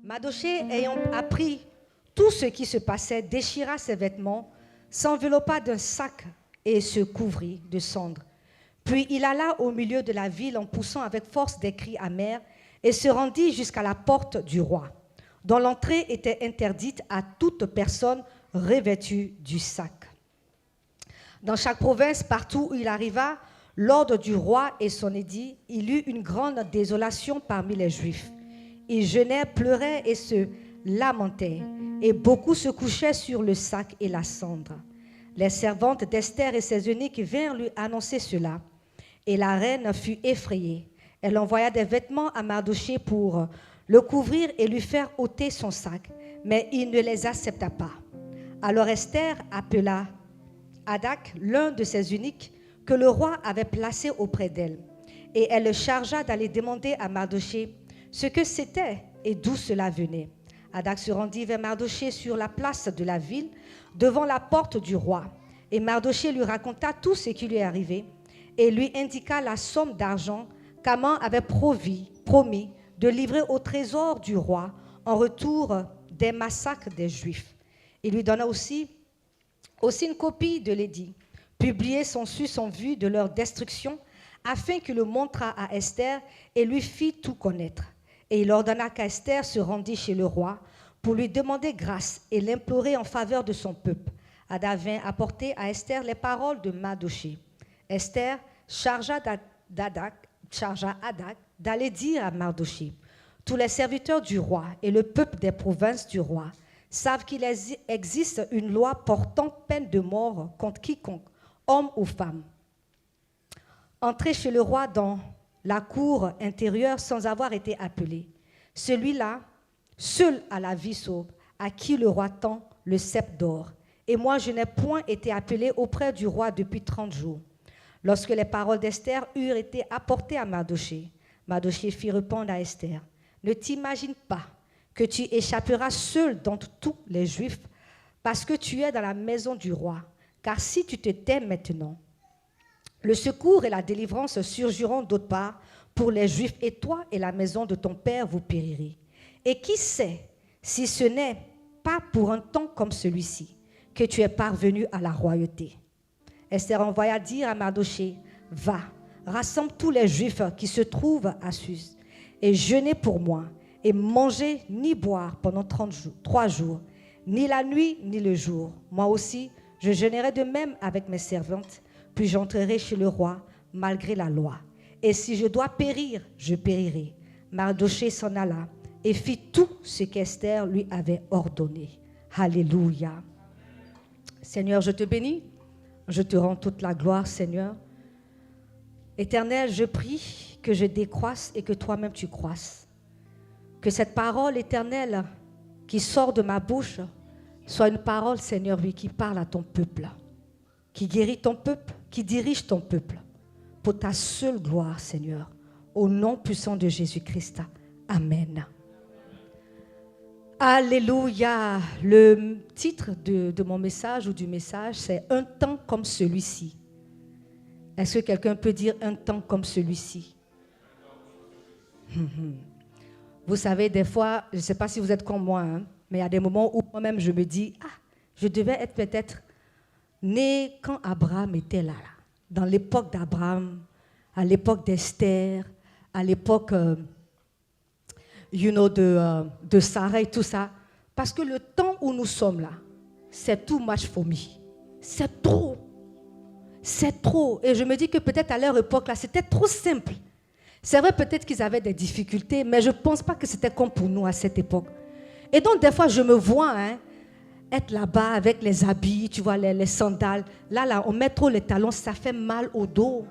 Mardochée, ayant appris tout ce qui se passait, déchira ses vêtements, s'enveloppa d'un sac et se couvrit de cendres. Puis il alla au milieu de la ville en poussant avec force des cris amers et se rendit jusqu'à la porte du roi, dont l'entrée était interdite à toute personne revêtue du sac. Dans chaque province, partout où il arriva, l'ordre du roi et son édit, il eut une grande désolation parmi les Juifs. Ils jeûnaient, pleuraient et se lamentaient, et beaucoup se couchaient sur le sac et la cendre. Les servantes d'Esther et ses eunuques vinrent lui annoncer cela, et la reine fut effrayée. Elle envoya des vêtements à Mardochée pour le couvrir et lui faire ôter son sac, mais il ne les accepta pas. Alors Esther appela Hadak, l'un de ses eunuques, que le roi avait placé auprès d'elle, et elle le chargea d'aller demander à Mardochée ce que c'était et d'où cela venait. Hadak se rendit vers Mardochée sur la place de la ville, devant la porte du roi, et Mardochée lui raconta tout ce qui lui est arrivé, et lui indiqua la somme d'argent qu'Aman avait promis de livrer au trésor du roi en retour des massacres des Juifs. Il lui donna aussi une copie de l'édit, publié sans sus en vue de leur destruction, afin qu'il le montrât à Esther et lui fit tout connaître. Et il ordonna qu'Esther se rendît chez le roi pour lui demander grâce et l'implorer en faveur de son peuple. Hadak vint apporter à Esther les paroles de Mardochée. Esther chargea Hadak d'aller dire à Mardochée: tous les serviteurs du roi et le peuple des provinces du roi savent qu'il existe une loi portant peine de mort contre quiconque, homme ou femme, entrer chez le roi dans la cour intérieure sans avoir été appelé. Celui-là, seul a la vie sauve, à qui le roi tend le sceptre d'or. Et moi, je n'ai point été appelé auprès du roi depuis 30 jours. Lorsque les paroles d'Esther eurent été apportées à Mardochée, Mardochée fit répondre à Esther: ne t'imagine pas que tu échapperas seul d'entre tous les Juifs parce que tu es dans la maison du roi. Car si tu te tais maintenant, le secours et la délivrance surgiront d'autre part pour les Juifs, et toi et la maison de ton père vous périrez. Et qui sait si ce n'est pas pour un temps comme celui-ci que tu es parvenu à la royauté. Esther envoya dire à Mardochée: va, rassemble tous les Juifs qui se trouvent à Sus, et jeûnez pour moi, et mangez ni boire pendant 3 jours, ni la nuit ni le jour. Moi aussi, je jeûnerai de même avec mes servantes, puis j'entrerai chez le roi malgré la loi. Et si je dois périr, je périrai. Mardochée s'en alla et fit tout ce qu'Esther lui avait ordonné. Alléluia. Seigneur, je te bénis. Je te rends toute la gloire, Seigneur. Éternel, je prie que je décroisse et que toi-même tu croisses. Que cette parole éternelle qui sort de ma bouche soit une parole, Seigneur, oui, qui parle à ton peuple, qui guérit ton peuple, qui dirige ton peuple, pour ta seule gloire, Seigneur, au nom puissant de Jésus-Christ. Amen. Alléluia. Le titre de mon message ou du message, c'est « Un temps comme celui-ci ». Est-ce que quelqu'un peut dire « Un temps comme celui-ci » Vous savez, des fois, je ne sais pas si vous êtes comme moi, hein, mais il y a des moments où moi-même je me dis « Ah, je devais être peut-être né quand Abraham était là, dans l'époque d'Abraham, à l'époque d'Esther, à l'époque de Sarah et tout ça. » Parce que le temps où nous sommes là, c'est too much for me. C'est trop. C'est trop. Et je me dis que peut-être à leur époque là, c'était trop simple. C'est vrai, peut-être qu'ils avaient des difficultés, mais je ne pense pas que c'était comme pour nous à cette époque. Et donc, des fois, je me vois être là-bas avec les habits, tu vois, les sandales. Là, on met trop les talons, ça fait mal au dos.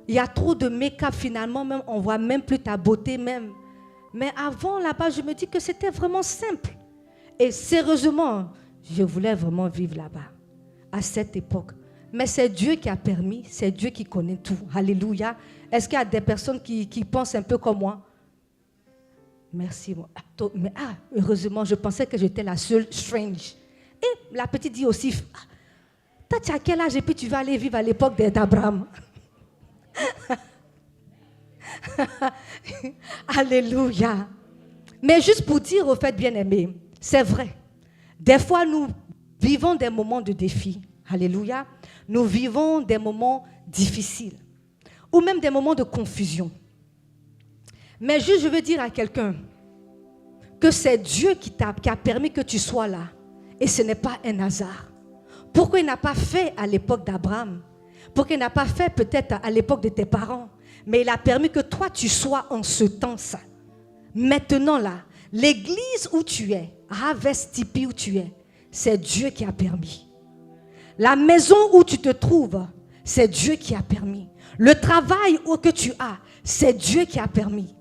Il y a trop de make-up finalement, même, on ne voit même plus ta beauté même. Mais avant, là-bas, je me dis que c'était vraiment simple. Et sérieusement, je voulais vraiment vivre là-bas, à cette époque. Mais c'est Dieu qui a permis, c'est Dieu qui connaît tout. Alléluia. Est-ce qu'il y a des personnes qui pensent un peu comme moi? Merci. Mais heureusement, je pensais que j'étais la seule strange. Et la petite dit aussi, toi, tu as quel âge et puis tu vas aller vivre à l'époque d'Abraham? Alléluia. Mais juste pour dire au fait, bien-aimé, c'est vrai. Des fois, nous vivons des moments de défi. Alléluia. Nous vivons des moments difficiles. Ou même des moments de confusion. Mais juste, je veux dire à quelqu'un que c'est Dieu qui a permis que tu sois là. Et ce n'est pas un hasard. Pourquoi il n'a pas fait à l'époque d'Abraham? Pourquoi il n'a pas fait peut-être à l'époque de tes parents? Mais il a permis que toi, tu sois en ce temps-là. Maintenant là, l'église où tu es, Harvest Tipi où tu es, c'est Dieu qui a permis. La maison où tu te trouves, c'est Dieu qui a permis. Le travail que tu as, c'est Dieu qui a permis.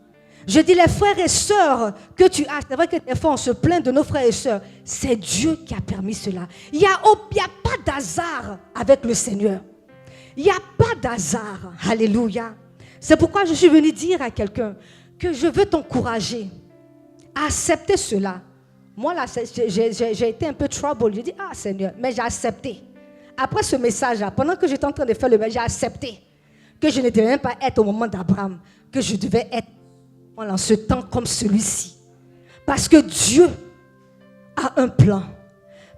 Je dis les frères et sœurs que tu as, c'est vrai que des fois on se plaint de nos frères et sœurs, c'est Dieu qui a permis cela. Il n'y a pas d'hasard avec le Seigneur. Il n'y a pas d'hasard. Alléluia. C'est pourquoi je suis venu dire à quelqu'un que je veux t'encourager à accepter cela. Moi là, j'ai été un peu trouble. J'ai dit, ah Seigneur, mais j'ai accepté. Après ce message-là, pendant que j'étais en train de faire le message, j'ai accepté que je ne devais même pas être au moment d'Abraham, que je devais être dans ce temps comme celui-ci. Parce que Dieu a un plan.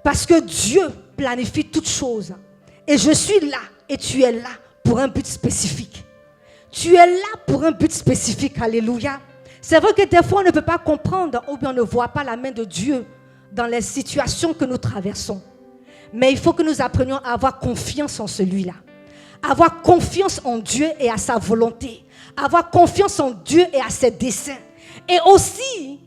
Parce que Dieu planifie toutes choses. Et je suis là et tu es là pour un but spécifique. Tu es là pour un but spécifique. Alléluia. C'est vrai que des fois on ne peut pas comprendre ou bien on ne voit pas la main de Dieu dans les situations que nous traversons. Mais il faut que nous apprenions à avoir confiance en celui-là. Avoir confiance en Dieu et à sa volonté. Avoir confiance en Dieu et à ses desseins. Et aussi,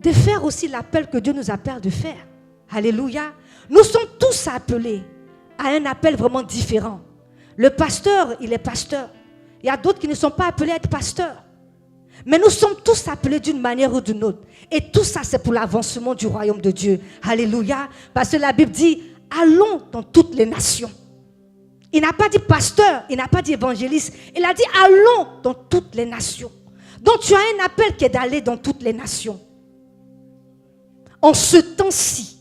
de faire aussi l'appel que Dieu nous appelle de faire. Alléluia. Nous sommes tous appelés à un appel vraiment différent. Le pasteur, il est pasteur. Il y a d'autres qui ne sont pas appelés à être pasteurs. Mais nous sommes tous appelés d'une manière ou d'une autre. Et tout ça, c'est pour l'avancement du royaume de Dieu. Alléluia. Parce que la Bible dit, allons dans toutes les nations. Il n'a pas dit pasteur, il n'a pas dit évangéliste. Il a dit allons dans toutes les nations. Donc tu as un appel qui est d'aller dans toutes les nations. En ce temps-ci,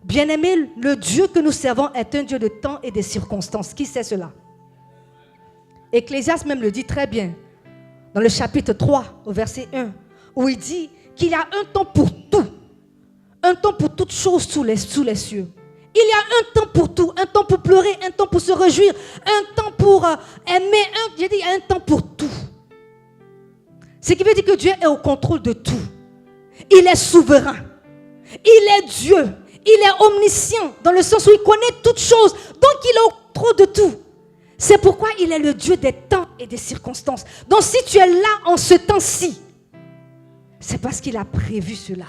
bien-aimé, le Dieu que nous servons est un Dieu de temps et de circonstances. Qui sait cela? Ecclésiaste même le dit très bien. Dans le chapitre 3, au verset 1, où il dit qu'il y a un temps pour tout. Un temps pour toutes choses sous les cieux. Il y a un temps pour tout, un temps pour pleurer, un temps pour se réjouir, un temps pour aimer, j'ai dit il y a un temps pour tout. Ce qui veut dire que Dieu est au contrôle de tout. Il est souverain. Il est Dieu. Il est omniscient dans le sens où il connaît toutes choses. Donc il est au contrôle de tout. C'est pourquoi il est le Dieu des temps et des circonstances. Donc si tu es là en ce temps-ci, c'est parce qu'il a prévu cela.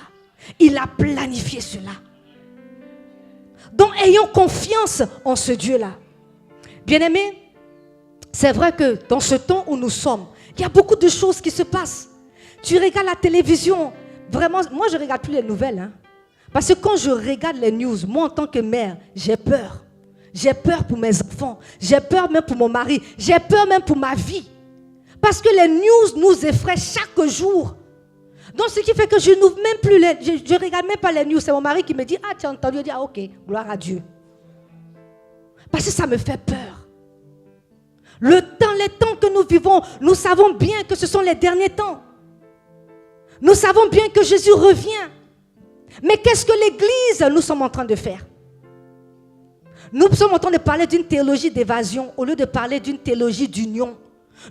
Il a planifié cela. Donc, ayons confiance en ce Dieu-là. Bien-aimés, c'est vrai que dans ce temps où nous sommes, il y a beaucoup de choses qui se passent. Tu regardes la télévision, vraiment, moi je ne regarde plus les nouvelles. Hein, parce que quand je regarde les news, moi en tant que mère, j'ai peur. J'ai peur pour mes enfants. J'ai peur même pour mon mari. J'ai peur même pour ma vie. Parce que les news nous effraient chaque jour. Donc, ce qui fait que je n'ouvre même plus, je ne regarde même pas les news. C'est mon mari qui me dit, ah, tu as entendu? Je dis, ah, ok, gloire à Dieu. Parce que ça me fait peur. Les temps que nous vivons, nous savons bien que ce sont les derniers temps. Nous savons bien que Jésus revient. Mais qu'est-ce que l'Église, nous sommes en train de faire? Nous sommes en train de parler d'une théologie d'évasion au lieu de parler d'une théologie d'union.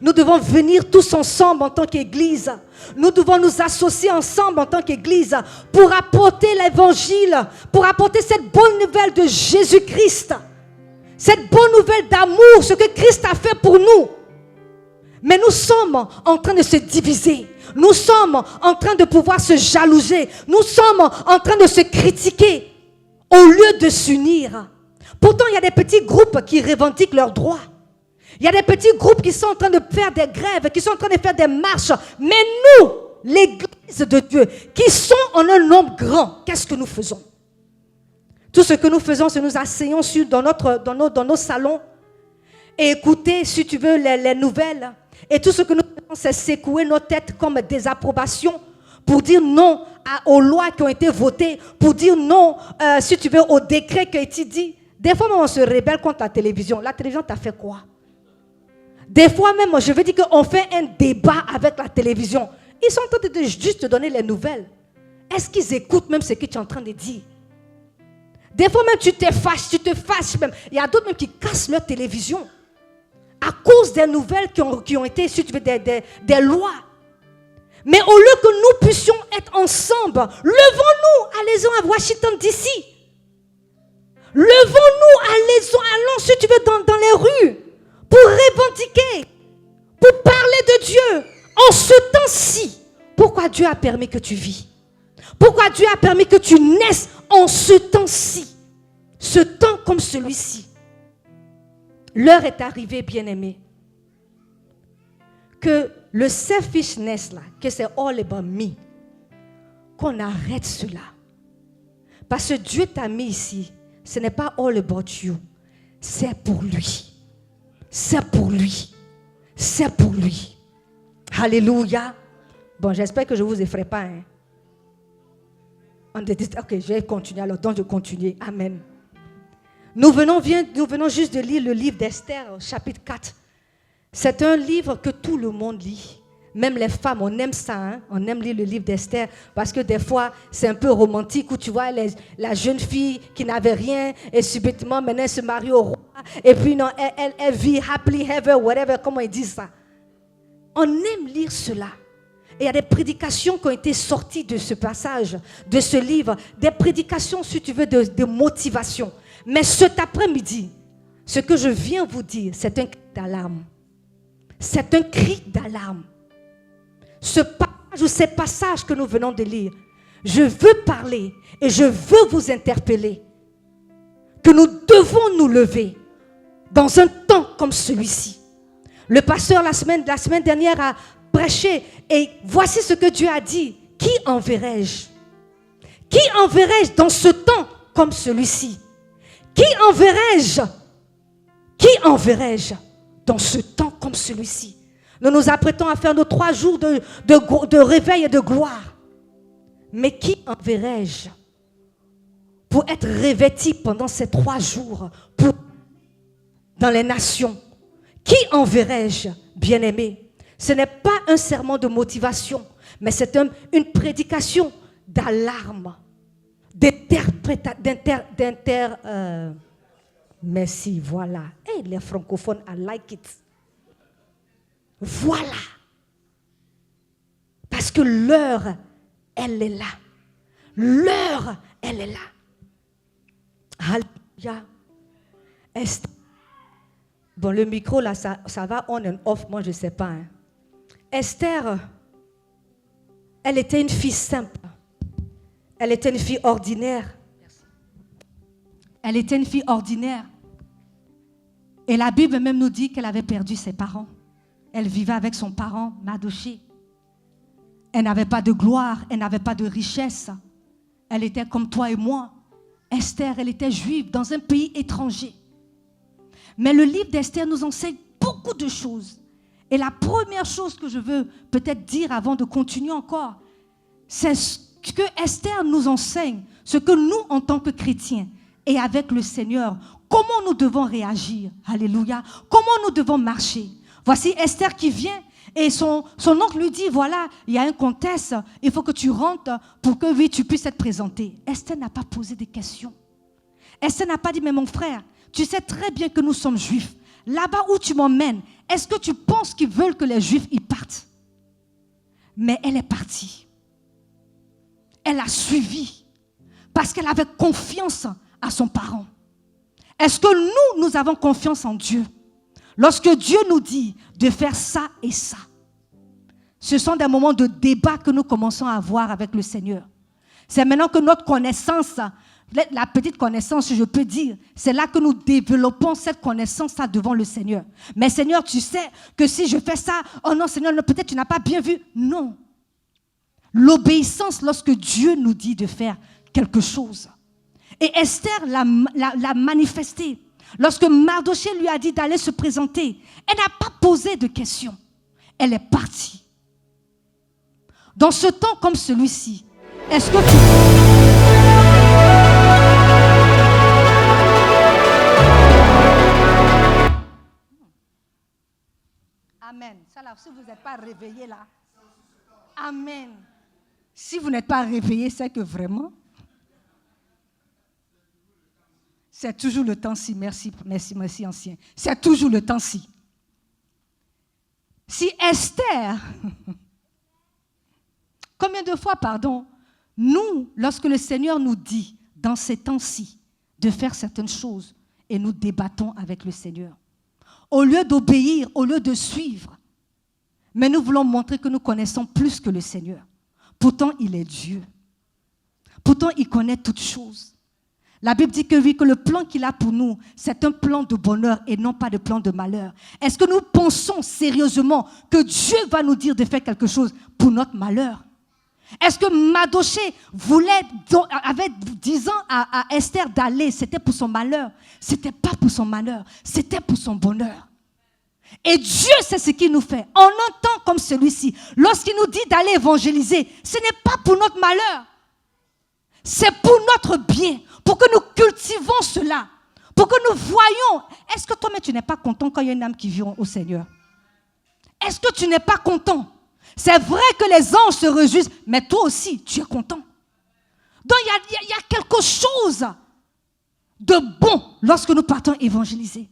Nous devons venir tous ensemble en tant qu'Église. Nous devons nous associer ensemble en tant qu'Église pour apporter l'Évangile, pour apporter cette bonne nouvelle de Jésus-Christ. Cette bonne nouvelle d'amour, ce que Christ a fait pour nous. Mais nous sommes en train de se diviser. Nous sommes en train de pouvoir se jalouser. Nous sommes en train de se critiquer au lieu de s'unir. Pourtant, il y a des petits groupes qui revendiquent leurs droits. Il y a des petits groupes qui sont en train de faire des grèves, qui sont en train de faire des marches. Mais nous, l'Église de Dieu, qui sont en un nombre grand, qu'est-ce que nous faisons? Tout ce que nous faisons, c'est nous asseyons dans nos salons et écouter, si tu veux, les nouvelles. Et tout ce que nous faisons, c'est secouer nos têtes comme des approbations pour dire non aux lois qui ont été votées, pour dire non, si tu veux, aux décrets qui ont été dit. Des fois, on se rebelle contre la télévision. La télévision t'a fait quoi? Des fois même, je veux dire qu'on fait un débat avec la télévision. Ils sont en train de juste te donner les nouvelles. Est-ce qu'ils écoutent même ce que tu es en train de dire? Des fois même tu te fâches même. Il y a d'autres même qui cassent leur télévision à cause des nouvelles qui ont été, si tu veux, des lois. Mais au lieu que nous puissions être ensemble, levons-nous, allons à Washington DC. Levons-nous, allons, si tu veux, dans les rues, pour revendiquer, pour parler de Dieu. En ce temps-ci, pourquoi Dieu a permis que tu vis? Pourquoi Dieu a permis que tu naisses en ce temps-ci? Ce temps comme celui-ci. L'heure est arrivée, bien-aimés, que le selfishness là, que c'est all about me, qu'on arrête cela. Parce que Dieu t'a mis ici, ce n'est pas all about you, c'est pour lui. C'est pour lui. C'est pour lui. Alléluia. Bon, j'espère que je ne vous effraie pas. Hein. Ok, je vais continuer alors, donc je continue. Amen. Nous venons juste de lire le livre d'Esther, chapitre 4. C'est un livre que tout le monde lit. Même les femmes, on aime ça. Hein? On aime lire le livre d'Esther parce que des fois, c'est un peu romantique où tu vois la jeune fille qui n'avait rien et subitement, maintenant, elle se marie au roi. Et puis, non, elle vit happily ever, whatever, comment ils disent ça. On aime lire cela. Et il y a des prédications qui ont été sorties de ce passage, de ce livre. Des prédications, si tu veux, de motivation. Mais cet après-midi, ce que je viens vous dire, c'est un cri d'alarme. C'est un cri d'alarme. Ce passage ou ces passages que nous venons de lire, je veux parler et je veux vous interpeller que nous devons nous lever dans un temps comme celui-ci. Le pasteur la semaine dernière a prêché et voici ce que Dieu a dit. Qui enverrai-je? Qui enverrai-je dans ce temps comme celui-ci? Qui enverrai-je? Qui enverrai-je dans ce temps comme celui-ci? Nous nous apprêtons à faire nos 3 jours de réveil et de gloire. Mais qui enverrai-je pour être revêti pendant ces 3 jours dans les nations? Qui enverrai-je, bien-aimé? Ce n'est pas un sermon de motivation, mais c'est une prédication d'alarme, merci, voilà. Hey, les francophones, I like it. Voilà. Parce que l'heure, elle est là. L'heure, elle est là. Alléluia. Bon, le micro, là, ça va on and off, moi, je ne sais pas. Hein. Esther, elle était une fille simple. Elle était une fille ordinaire. Elle était une fille ordinaire. Et la Bible même nous dit qu'elle avait perdu ses parents. Elle vivait avec son parent, Mardochée. Elle n'avait pas de gloire, elle n'avait pas de richesse. Elle était comme toi et moi. Esther, elle était juive dans un pays étranger. Mais le livre d'Esther nous enseigne beaucoup de choses. Et la première chose que je veux peut-être dire avant de continuer encore, c'est ce que Esther nous enseigne, ce que nous, en tant que chrétiens, et avec le Seigneur, comment nous devons réagir. Alléluia. Comment nous devons marcher. Voici Esther qui vient et son oncle lui dit, voilà, il y a un contest, il faut que tu rentres pour que oui, tu puisses être présenté. Esther n'a pas posé de questions. Esther n'a pas dit, mais mon frère, tu sais très bien que nous sommes juifs. Là-bas où tu m'emmènes, est-ce que tu penses qu'ils veulent que les juifs y partent? Mais elle est partie. Elle a suivi parce qu'elle avait confiance à son parent. Est-ce que nous avons confiance en Dieu? Lorsque Dieu nous dit de faire ça et ça, ce sont des moments de débat que nous commençons à avoir avec le Seigneur. C'est maintenant que notre connaissance, la petite connaissance, si je peux dire, c'est là que nous développons cette connaissance-là devant le Seigneur. Mais Seigneur, tu sais que si je fais ça, oh non Seigneur, peut-être tu n'as pas bien vu. Non. L'obéissance lorsque Dieu nous dit de faire quelque chose. Et Esther l'a manifesté. Lorsque Mardochée lui a dit d'aller se présenter, elle n'a pas posé de questions. Elle est partie. Dans ce temps comme celui-ci, est-ce que tu... Amen. Ça là, si vous n'êtes pas réveillé là. Amen. Si vous n'êtes pas réveillé, c'est que vraiment, c'est toujours le temps-ci. Merci, merci, merci, ancien. C'est toujours le temps-ci. Si Esther, combien de fois, nous, lorsque le Seigneur nous dit, dans ces temps-ci, de faire certaines choses, et nous débattons avec le Seigneur, au lieu d'obéir, au lieu de suivre, mais nous voulons montrer que nous connaissons plus que le Seigneur. Pourtant, il est Dieu. Pourtant, il connaît toutes choses. La Bible dit que oui, que le plan qu'il a pour nous, c'est un plan de bonheur et non pas de plan de malheur. Est-ce que nous pensons sérieusement que Dieu va nous dire de faire quelque chose pour notre malheur? Est-ce que Mardochée avait disant à Esther d'aller, c'était pour son malheur? Ce n'était pas pour son malheur, c'était pour son bonheur. Et Dieu, c'est ce qu'il nous fait. En un temps comme celui-ci, lorsqu'il nous dit d'aller évangéliser, ce n'est pas pour notre malheur. C'est pour notre bien, pour que nous cultivons cela, pour que nous voyons. Est-ce que toi-même, tu n'es pas content quand il y a une âme qui vit au Seigneur? Est-ce que tu n'es pas content? C'est vrai que les anges se réjouissent, mais toi aussi, tu es content. Donc, il y a quelque chose de bon lorsque nous partons évangéliser.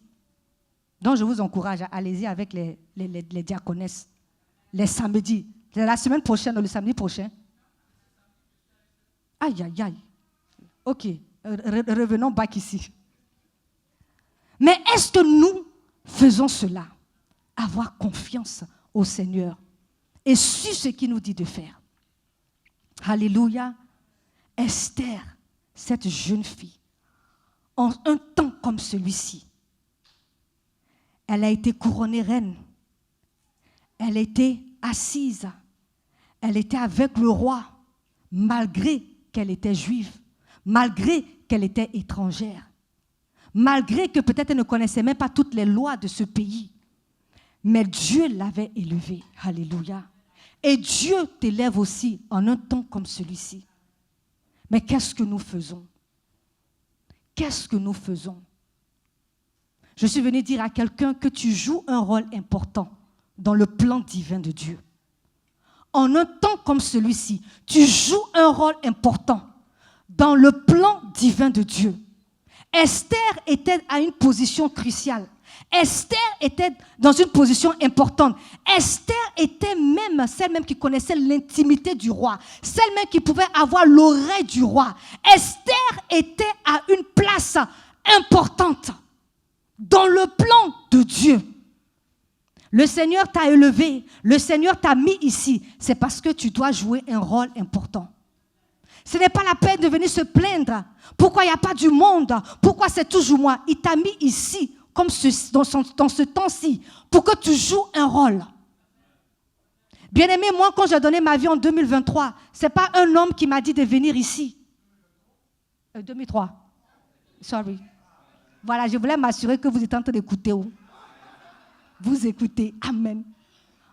Donc, je vous encourage à aller-y avec les diaconesses, les samedis. La semaine prochaine, le samedi prochain. Aïe, aïe, aïe. Ok, revenons back ici. Mais est-ce que nous faisons cela? Avoir confiance au Seigneur et sur ce qu'il nous dit de faire. Alléluia. Esther, cette jeune fille, en un temps comme celui-ci, elle a été couronnée reine. Elle était assise. Elle était avec le roi, malgré qu'elle était juive, malgré qu'elle était étrangère, malgré que peut-être elle ne connaissait même pas toutes les lois de ce pays. Mais Dieu l'avait élevée. Alléluia. Et Dieu t'élève aussi en un temps comme celui-ci. Mais qu'est-ce que nous faisons? Qu'est-ce que nous faisons? Je suis venue dire à quelqu'un que tu joues un rôle important dans le plan divin de Dieu. En un temps comme celui-ci, tu joues un rôle important dans le plan divin de Dieu. Esther était à une position cruciale. Esther était dans une position importante. Esther était même celle même qui connaissait l'intimité du roi, celle même qui pouvait avoir l'oreille du roi. Esther était à une place importante dans le plan de Dieu. Le Seigneur t'a élevé, le Seigneur t'a mis ici. C'est parce que tu dois jouer un rôle important. Ce n'est pas la peine de venir se plaindre. Pourquoi il n'y a pas du monde? Pourquoi c'est toujours moi? Il t'a mis ici, comme dans ce temps-ci, pour que tu joues un rôle. Bien-aimé, moi, quand j'ai donné ma vie en 2023, ce n'est pas un homme qui m'a dit de venir ici. 2003. Sorry. Voilà, je voulais m'assurer que vous êtes en train d'écouter. Vous écoutez. Amen.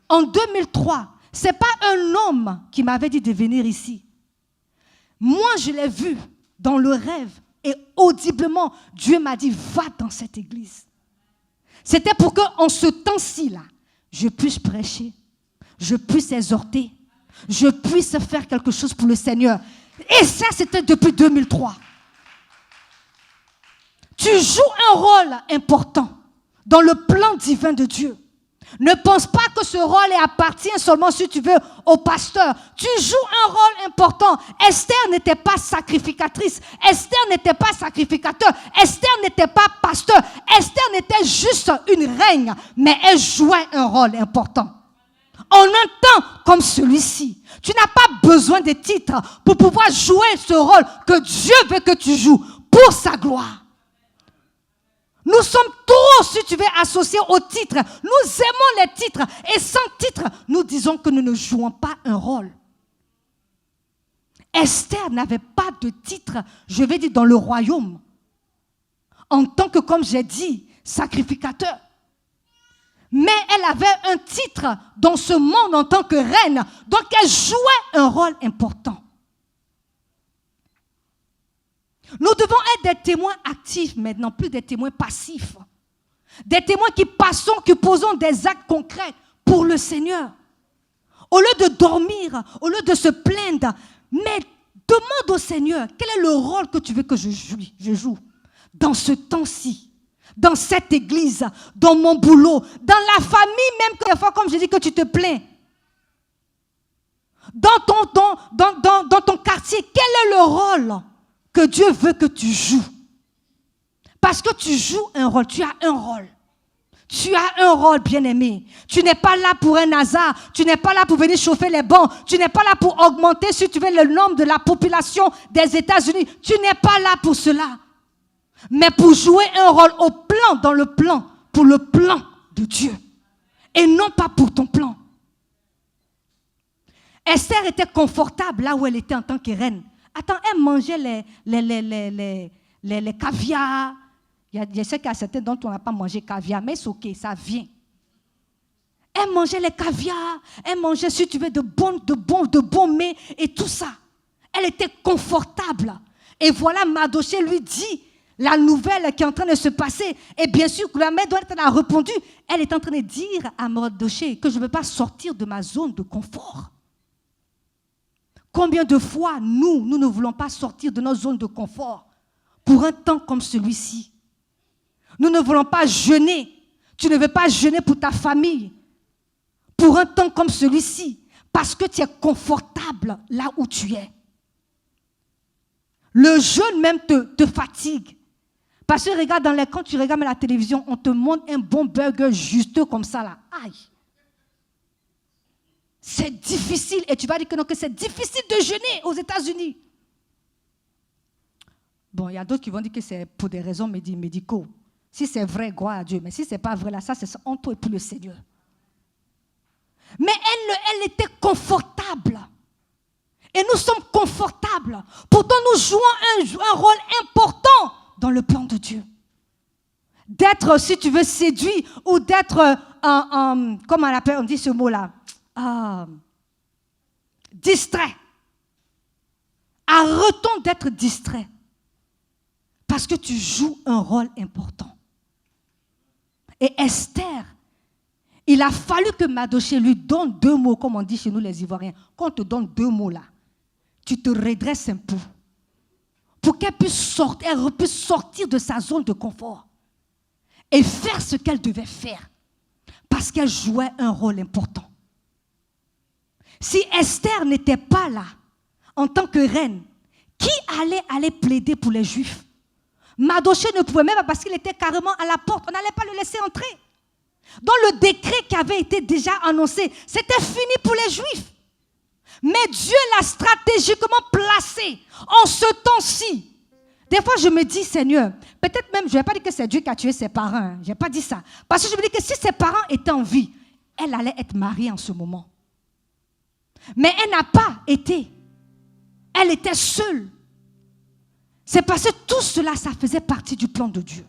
En 2003, ce n'est pas un homme qui m'avait dit de venir ici. Moi, je l'ai vu dans le rêve et audiblement, Dieu m'a dit, va dans cette église. C'était pour qu'en ce temps-ci, là, je puisse prêcher, je puisse exhorter, je puisse faire quelque chose pour le Seigneur. Et ça, c'était depuis 2003. Tu joues un rôle important dans le plan divin de Dieu. Ne pense pas que ce rôle appartient seulement, si tu veux, au pasteur. Tu joues un rôle important. Esther n'était pas sacrificatrice. Esther n'était pas sacrificateur. Esther n'était pas pasteur. Esther n'était juste une reine, mais elle jouait un rôle important. En un temps comme celui-ci, tu n'as pas besoin de titres pour pouvoir jouer ce rôle que Dieu veut que tu joues pour sa gloire. Nous sommes trop, si tu veux, associés aux titres. Nous aimons les titres. Et sans titre, nous disons que nous ne jouons pas un rôle. Esther n'avait pas de titre, je vais dire, dans le royaume. En tant que, comme j'ai dit, sacrificateur. Mais elle avait un titre dans ce monde en tant que reine. Donc elle jouait un rôle important. Nous devons être des témoins actifs maintenant, plus des témoins passifs. Des témoins qui posons des actes concrets pour le Seigneur. Au lieu de dormir, au lieu de se plaindre, mais demande au Seigneur, quel est le rôle que tu veux que je joue dans ce temps-ci, dans cette église, dans mon boulot, dans la famille même, quelquefois, comme je dis que tu te plains. Dans ton quartier, quel est le rôle que Dieu veut que tu joues? Parce que tu joues un rôle, tu as un rôle. Tu as un rôle, bien-aimé. Tu n'es pas là pour un hasard. Tu n'es pas là pour venir chauffer les bancs. Tu n'es pas là pour augmenter, si tu veux, le nombre de la population des États-Unis. Tu n'es pas là pour cela. Mais pour jouer un rôle dans le plan, pour le plan de Dieu. Et non pas pour ton plan. Esther était confortable là où elle était en tant que reine. Attends, elle mangeait les caviars. Je sais qu'il y a certains dont on n'a pas mangé caviar, mais c'est ok, ça vient. Elle mangeait les caviars, elle mangeait, si tu veux, de bons mets et tout ça. Elle était confortable. Et voilà, Mardochée lui dit la nouvelle qui est en train de se passer. Et bien sûr, la mère elle a répondu. Elle est en train de dire à Mardochée que je ne veux pas sortir de ma zone de confort. Combien de fois, nous ne voulons pas sortir de notre zone de confort pour un temps comme celui-ci? Nous ne voulons pas jeûner. Tu ne veux pas jeûner pour ta famille pour un temps comme celui-ci parce que tu es confortable là où tu es. Le jeûne même te fatigue. Parce que regarde quand tu regardes la télévision, on te montre un bon burger juste comme ça là. Aïe! C'est difficile. Et tu vas dire que non, que c'est difficile de jeûner aux États-Unis. Bon, il y a d'autres qui vont dire que c'est pour des raisons médicaux. Si c'est vrai, gloire à Dieu. Mais si ce n'est pas vrai, là, ça, c'est entre toi et puis le Seigneur. Mais elle était confortable. Et nous sommes confortables. Pourtant, nous jouons un rôle important dans le plan de Dieu. D'être, si tu veux, séduit ou d'être, comment on dit ce mot-là? Distrait. Arrêtons d'être distrait. Parce que tu joues un rôle important. Et Esther, il a fallu que Mardochée lui donne 2 mots, comme on dit chez nous les Ivoiriens. Quand on te donne 2 mots là, tu te redresses un peu. Pour qu'elle puisse sortir de sa zone de confort. Et faire ce qu'elle devait faire. Parce qu'elle jouait un rôle important. Si Esther n'était pas là, en tant que reine, qui allait aller plaider pour les Juifs? Mardochée ne pouvait même pas parce qu'il était carrément à la porte. On n'allait pas le laisser entrer. Dans le décret qui avait été déjà annoncé, c'était fini pour les Juifs. Mais Dieu l'a stratégiquement placé en ce temps-ci. Des fois, je me dis, Seigneur, peut-être même, je ne vais pas dire que c'est Dieu qui a tué ses parents. Hein. Je n'ai pas dit ça. Parce que je me dis que si ses parents étaient en vie, elle allait être mariée en ce moment. Mais elle n'a pas été. Elle était seule. C'est parce que tout cela, ça faisait partie du plan de Dieu.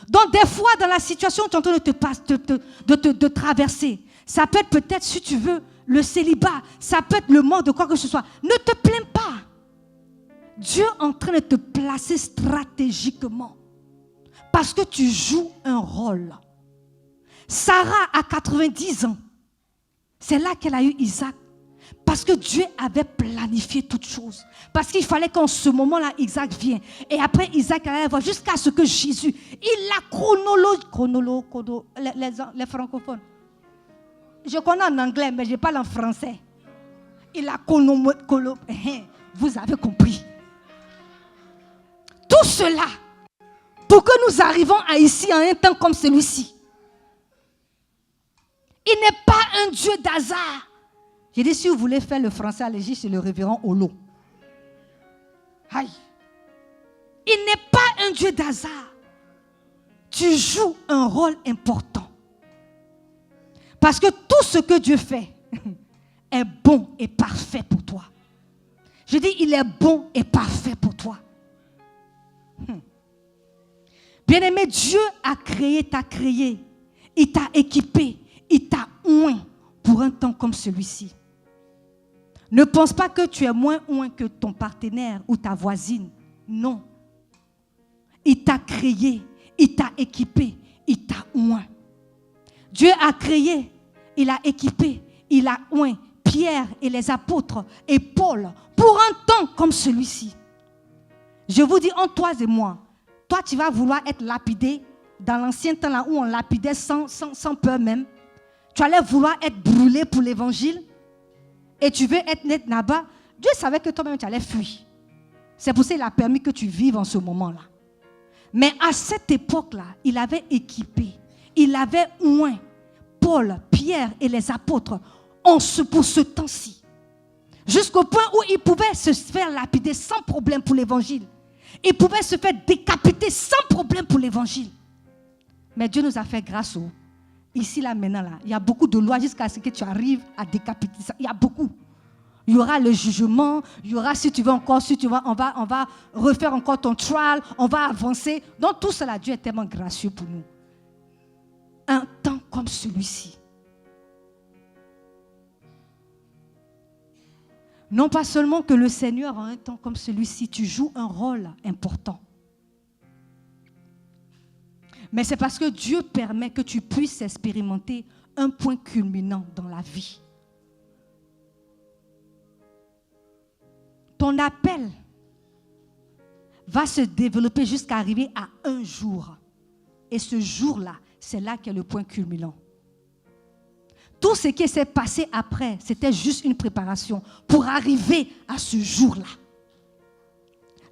Donc des fois, dans la situation où tu es en train de traverser, ça peut être peut-être, si tu veux, le célibat, ça peut être le mort de quoi que ce soit. Ne te plains pas. Dieu est en train de te placer stratégiquement parce que tu joues un rôle. Sarah a 90 ans. C'est là qu'elle a eu Isaac. Parce que Dieu avait planifié toutes choses. Parce qu'il fallait qu'en ce moment-là, Isaac vienne. Et après, Isaac allait voir jusqu'à ce que Jésus, il a les francophones. Je connais en anglais, mais je parle en français. Il a vous avez compris. Tout cela, pour que nous arrivions à ici en un temps comme celui-ci. Il n'est pas un Dieu d'hasard. J'ai dit, si vous voulez faire le français, allez-y chez le révérend Olo. Aïe. Il n'est pas un Dieu d'hasard. Tu joues un rôle important. Parce que tout ce que Dieu fait est bon et parfait pour toi. Je dis, il est bon et parfait pour toi. Bien-aimé, Dieu t'a créé. Il t'a équipé. Il t'a oint pour un temps comme celui-ci. Ne pense pas que tu es moins oint que ton partenaire ou ta voisine. Non. Il t'a créé, il t'a équipé, il t'a oint. Dieu a créé, il a équipé, il a oint Pierre et les apôtres et Paul pour un temps comme celui-ci. Je vous dis, entre toi et moi, toi tu vas vouloir être lapidé dans l'ancien temps là où on lapidait sans peur même. Tu allais vouloir être brûlé pour l'évangile et tu veux être net là-bas. Dieu savait que toi-même tu allais fuir. C'est pour ça qu'il a permis que tu vives en ce moment-là. Mais à cette époque-là, il avait équipé, il avait oint Paul, Pierre et les apôtres pour ce temps-ci. Jusqu'au point où ils pouvaient se faire lapider sans problème pour l'évangile. Ils pouvaient se faire décapiter sans problème pour l'évangile. Mais Dieu nous a fait grâce. Ici, là, maintenant, là, il y a beaucoup de lois jusqu'à ce que tu arrives à décapiter ça. Il y a beaucoup. Il y aura le jugement, il y aura, si tu veux encore, on va refaire encore ton trial, on va avancer. Donc tout cela, Dieu est tellement gracieux pour nous. Un temps comme celui-ci. Non pas seulement que le Seigneur, en un temps comme celui-ci, tu joues un rôle important. Mais c'est parce que Dieu permet que tu puisses expérimenter un point culminant dans la vie. Ton appel va se développer jusqu'à arriver à un jour. Et ce jour-là, c'est là qu'est le point culminant. Tout ce qui s'est passé après, c'était juste une préparation pour arriver à ce jour-là.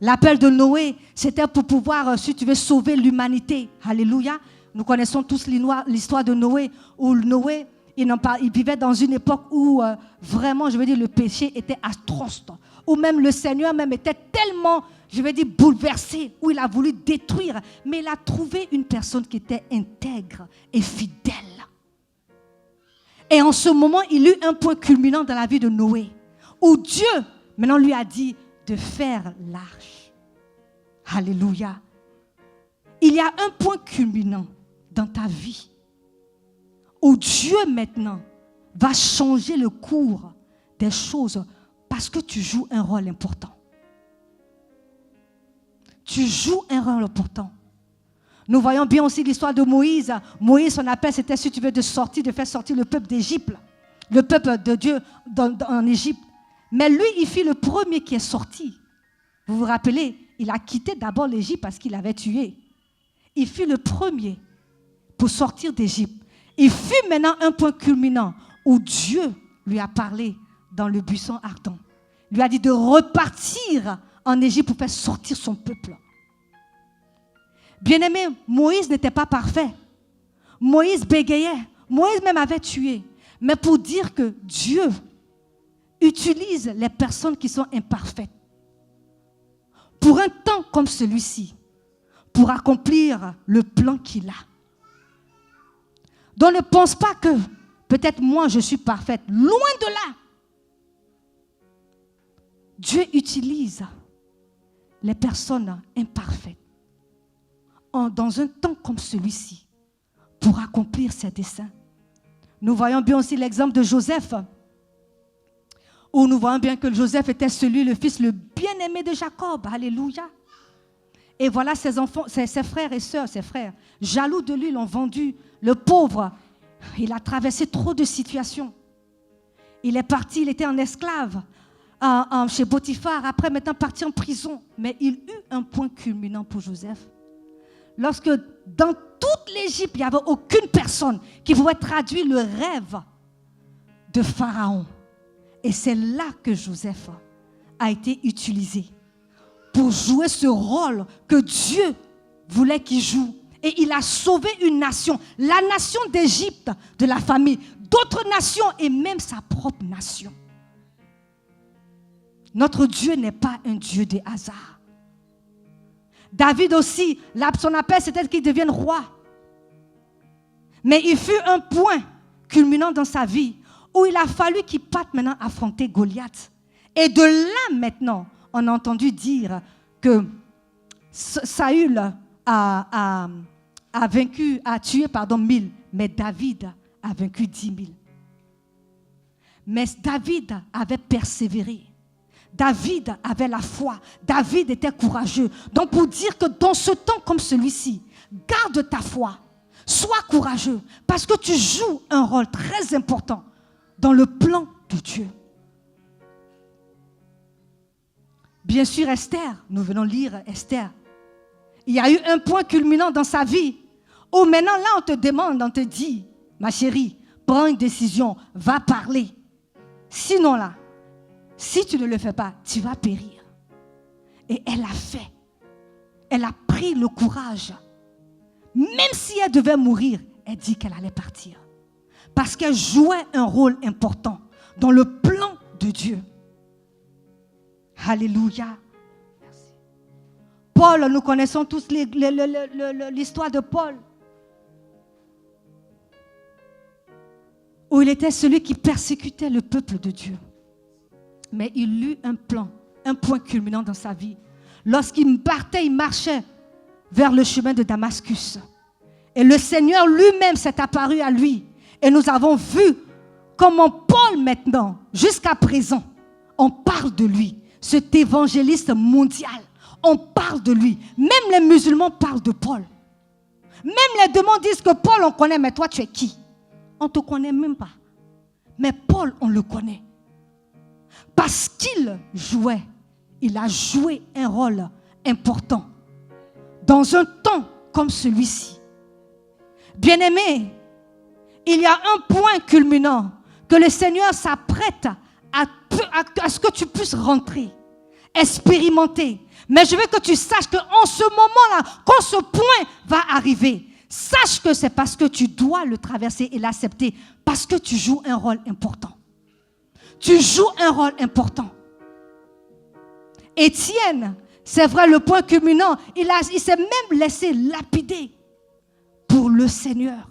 L'appel de Noé, c'était pour pouvoir, si tu veux, sauver l'humanité. Alléluia. Nous connaissons tous l'histoire de Noé, où Noé, il vivait dans une époque où vraiment, je veux dire, le péché était atroce. Où même le Seigneur même était tellement, je veux dire, bouleversé, où il a voulu détruire. Mais il a trouvé une personne qui était intègre et fidèle. Et en ce moment, il eut un point culminant dans la vie de Noé, où Dieu, maintenant, lui a dit de faire l'arche. Alléluia. Il y a un point culminant dans ta vie, où Dieu, maintenant, va changer le cours des choses parce que tu joues un rôle important. Tu joues un rôle important. Nous voyons bien aussi l'histoire de Moïse. Moïse, son appel, c'était, si tu veux, de faire sortir le peuple d'Égypte, le peuple de Dieu en Égypte. Mais lui, il fut le premier qui est sorti. Vous vous rappelez, il a quitté d'abord l'Égypte parce qu'il avait tué. Il fut le premier pour sortir d'Égypte. Il fut maintenant un point culminant où Dieu lui a parlé dans le buisson ardent. Il lui a dit de repartir en Égypte pour faire sortir son peuple. Bien-aimé, Moïse n'était pas parfait. Moïse bégayait. Moïse même avait tué. Mais pour dire que Dieu utilise les personnes qui sont imparfaites pour un temps comme celui-ci, pour accomplir le plan qu'il a. Donc ne pense pas que peut-être moi je suis parfaite. Loin de là. Dieu utilise les personnes imparfaites dans un temps comme celui-ci pour accomplir ses desseins. Nous voyons bien aussi l'exemple de Joseph, où nous voyons bien que Joseph était le fils le bien-aimé de Jacob. Alléluia. Et voilà ses enfants, ses frères et sœurs, ses frères, jaloux de lui, l'ont vendu. Le pauvre, il a traversé trop de situations. Il est parti, il était en esclave chez Potiphar, après maintenant parti en prison. Mais il eut un point culminant pour Joseph. Lorsque dans toute l'Égypte, il n'y avait aucune personne qui pouvait traduire le rêve de Pharaon. Et c'est là que Joseph a été utilisé pour jouer ce rôle que Dieu voulait qu'il joue. Et il a sauvé une nation, la nation d'Égypte, de la famille, d'autres nations et même sa propre nation. Notre Dieu n'est pas un Dieu des hasards. David aussi, son appel, c'était qu'il devienne roi. Mais il fut un point culminant dans sa vie où il a fallu qu'il parte maintenant affronter Goliath. Et de là maintenant, on a entendu dire que Saül a tué 1000, mais David a vaincu 10 000. Mais David avait persévéré. David avait la foi. David était courageux. Donc pour dire que dans ce temps comme celui-ci, garde ta foi. Sois courageux parce que tu joues un rôle très important dans le plan de Dieu. Bien sûr, Esther, nous venons lire Esther. Il y a eu un point culminant dans sa vie où maintenant, là, on te demande, on te dit, ma chérie, prends une décision, va parler. Sinon, là, si tu ne le fais pas, tu vas périr. Et elle a fait. Elle a pris le courage. Même si elle devait mourir, elle dit qu'elle allait partir. Parce qu'elle jouait un rôle important dans le plan de Dieu. Alléluia. Merci. Paul, nous connaissons tous l'histoire de Paul. Où il était celui qui persécutait le peuple de Dieu. Mais il eut un plan, un point culminant dans sa vie. Lorsqu'il partait, il marchait vers le chemin de Damascus. Et le Seigneur lui-même s'est apparu à lui. Et nous avons vu comment Paul maintenant, jusqu'à présent, on parle de lui. Cet évangéliste mondial, on parle de lui. Même les musulmans parlent de Paul. Même les démons disent que Paul, on connaît, mais toi, tu es qui? On ne te connaît même pas. Mais Paul, on le connaît. Parce qu'il jouait, il a joué un rôle important dans un temps comme celui-ci. Bien-aimé, il y a un point culminant que le Seigneur s'apprête à ce que tu puisses rentrer, expérimenter. Mais je veux que tu saches qu'en ce moment-là, quand ce point va arriver, sache que c'est parce que tu dois le traverser et l'accepter, parce que tu joues un rôle important. Tu joues un rôle important. Étienne, c'est vrai, le point culminant, il s'est même laissé lapider pour le Seigneur,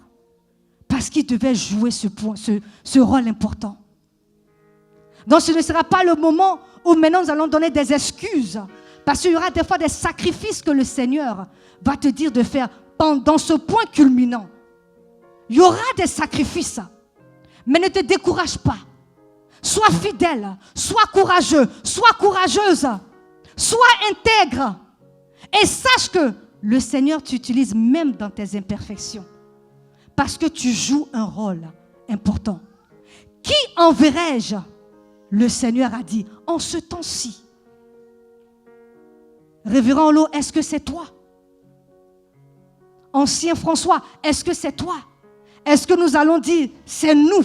parce qu'il devait jouer ce rôle important. Donc ce ne sera pas le moment où maintenant nous allons donner des excuses, parce qu'il y aura des fois des sacrifices que le Seigneur va te dire de faire pendant ce point culminant. Il y aura des sacrifices, mais ne te décourage pas. Sois fidèle, sois courageux, sois courageuse, sois intègre. Et sache que le Seigneur t'utilise même dans tes imperfections. Parce que tu joues un rôle important. Qui enverrai-je? Le Seigneur a dit, en ce temps-ci. Révérend Olo, est-ce que c'est toi? Ancien François, est-ce que c'est toi? Est-ce que nous allons dire, c'est nous?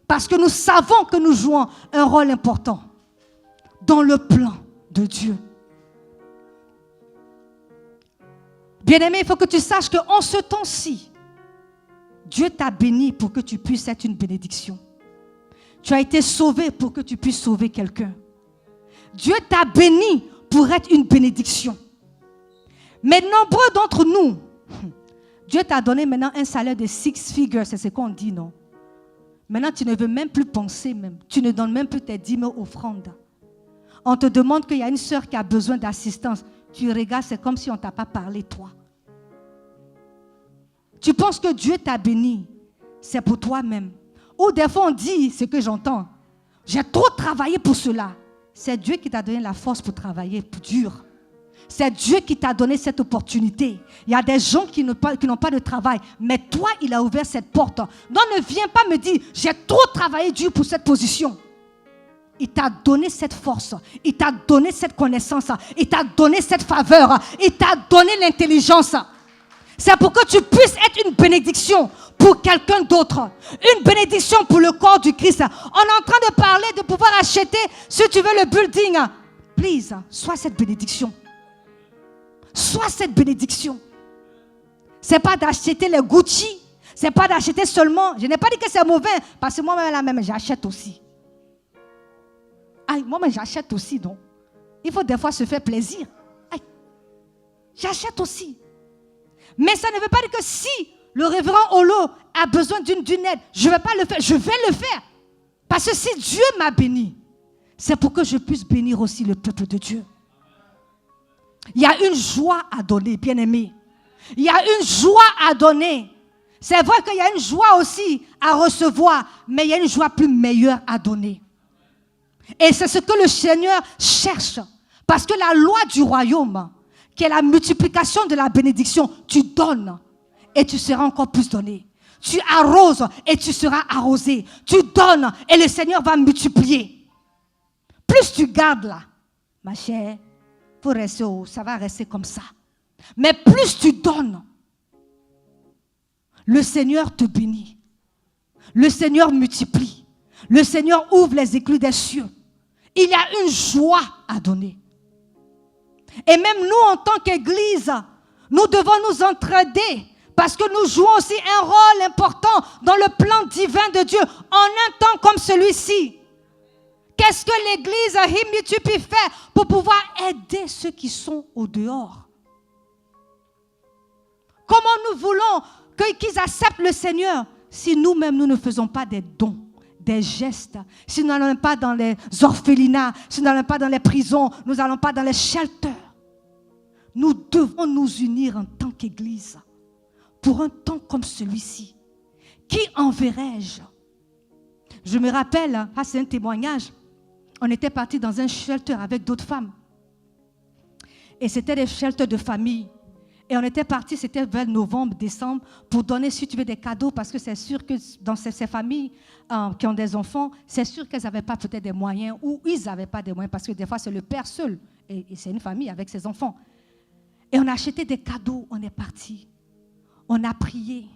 Parce que nous savons que nous jouons un rôle important dans le plan de Dieu. Bien-aimé, il faut que tu saches qu'en ce temps-ci, Dieu t'a béni pour que tu puisses être une bénédiction. Tu as été sauvé pour que tu puisses sauver quelqu'un. Dieu t'a béni pour être une bénédiction. Mais nombreux d'entre nous, Dieu t'a donné maintenant un salaire de 6 figures, c'est ce qu'on dit, non? Maintenant, tu ne veux même plus penser même. Tu ne donnes même plus tes 10 000 offrandes. On te demande qu'il y a une sœur qui a besoin d'assistance. Tu regardes, c'est comme si on ne t'a pas parlé, toi. Tu penses que Dieu t'a béni. C'est pour toi-même. Ou des fois, on dit, ce que j'entends, j'ai trop travaillé pour cela. C'est Dieu qui t'a donné la force pour travailler dur. C'est Dieu qui t'a donné cette opportunité. Il y a des gens qui n'ont pas de travail. Mais toi, il a ouvert cette porte. Donc ne viens pas me dire, j'ai trop travaillé dur pour cette position. Il t'a donné cette force. Il t'a donné cette connaissance. Il t'a donné cette faveur. Il t'a donné l'intelligence. C'est pour que tu puisses être une bénédiction pour quelqu'un d'autre. Une bénédiction pour le corps du Christ. On est en train de parler de pouvoir acheter, si tu veux, le building. Please, sois cette bénédiction. Sois cette bénédiction. Ce n'est pas d'acheter les Gucci. Ce n'est pas d'acheter seulement. Je n'ai pas dit que c'est mauvais. Parce que moi-même, j'achète aussi. Aïe, moi-même, j'achète aussi, donc. Il faut des fois se faire plaisir. Aïe, j'achète aussi. Mais ça ne veut pas dire que si le révérend Olo a besoin d'une aide, je ne vais pas le faire. Je vais le faire. Parce que si Dieu m'a béni, c'est pour que je puisse bénir aussi le peuple de Dieu. Il y a une joie à donner, bien-aimé. Il y a une joie à donner. C'est vrai qu'il y a une joie aussi à recevoir, mais il y a une joie plus meilleure à donner. Et c'est ce que le Seigneur cherche. Parce que la loi du royaume, qui est la multiplication de la bénédiction, tu donnes et tu seras encore plus donné. Tu arroses et tu seras arrosé. Tu donnes et le Seigneur va multiplier. Plus tu gardes là, ma chère, faut rester, ça va rester comme ça. Mais plus tu donnes, le Seigneur te bénit. Le Seigneur multiplie. Le Seigneur ouvre les écluses des cieux. Il y a une joie à donner. Et même nous, en tant qu'Église, nous devons nous entraider parce que nous jouons aussi un rôle important dans le plan divin de Dieu en un temps comme celui-ci. Qu'est-ce que l'Église Himmitu peut faire pour pouvoir aider ceux qui sont au dehors? Comment nous voulons qu'ils acceptent le Seigneur si nous-mêmes nous ne faisons pas des dons, des gestes, si nous n'allons pas dans les orphelinats, si nous n'allons pas dans les prisons, nous n'allons pas dans les shelters? Nous devons nous unir en tant qu'Église pour un temps comme celui-ci. Qui enverrai-je? Je me rappelle, c'est un témoignage, on était partis dans un shelter avec d'autres femmes. Et c'était des shelters de famille. Et on était partis, c'était vers novembre, décembre, pour donner, si tu veux, des cadeaux, parce que c'est sûr que dans ces familles qui ont des enfants, c'est sûr qu'elles n'avaient pas peut-être des moyens, ou ils n'avaient pas des moyens, parce que des fois, c'est le père seul. Et c'est une famille avec ses enfants. Et on a acheté des cadeaux, on est parti. On a prié.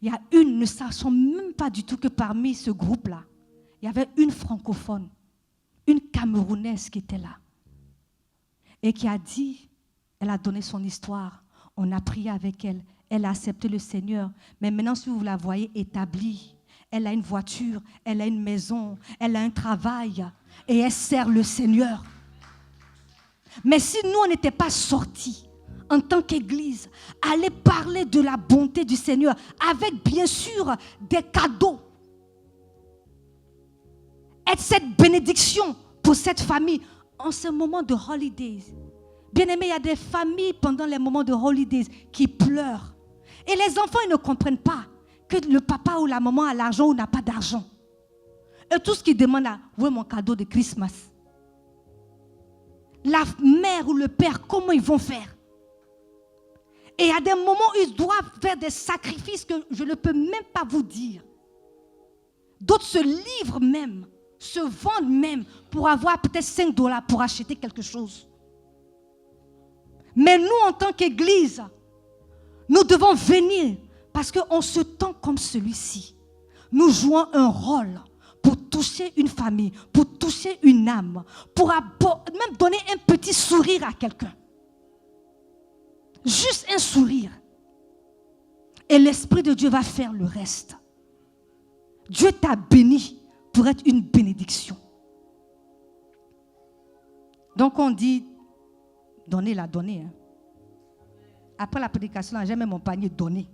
Il y a une, ne sachant même pas du tout que parmi ce groupe-là, il y avait une francophone, une Camerounaise qui était là. Et qui a dit, elle a donné son histoire. On a prié avec elle. Elle a accepté le Seigneur. Mais maintenant, si vous la voyez établie, elle a une voiture, elle a une maison, elle a un travail. Et elle sert le Seigneur. Mais si nous, on n'était pas sortis en tant qu'Église, aller parler de la bonté du Seigneur avec bien sûr des cadeaux, être cette bénédiction pour cette famille en ce moment de holidays. Bien aimé, il y a des familles pendant les moments de holidays qui pleurent. Et les enfants, ils ne comprennent pas que le papa ou la maman a l'argent ou n'a pas d'argent. Et tout ce qu'ils demandent, où est mon cadeau de Christmas? La mère ou le père, comment ils vont faire? Et il y a des moments où ils doivent faire des sacrifices que je ne peux même pas vous dire. D'autres se livrent même, se vendent même pour avoir peut-être $5 pour acheter quelque chose. Mais nous, en tant qu'Église, nous devons venir parce qu'en ce temps comme celui-ci, nous jouons un rôle pour toucher une famille, pour toucher une âme, pour même donner un petit sourire à quelqu'un. Juste un sourire. Et l'Esprit de Dieu va faire le reste. Dieu t'a béni pour être une bénédiction. Donc on dit, donnez la donnée. Hein. Après la prédication, j'ai même mon panier donné.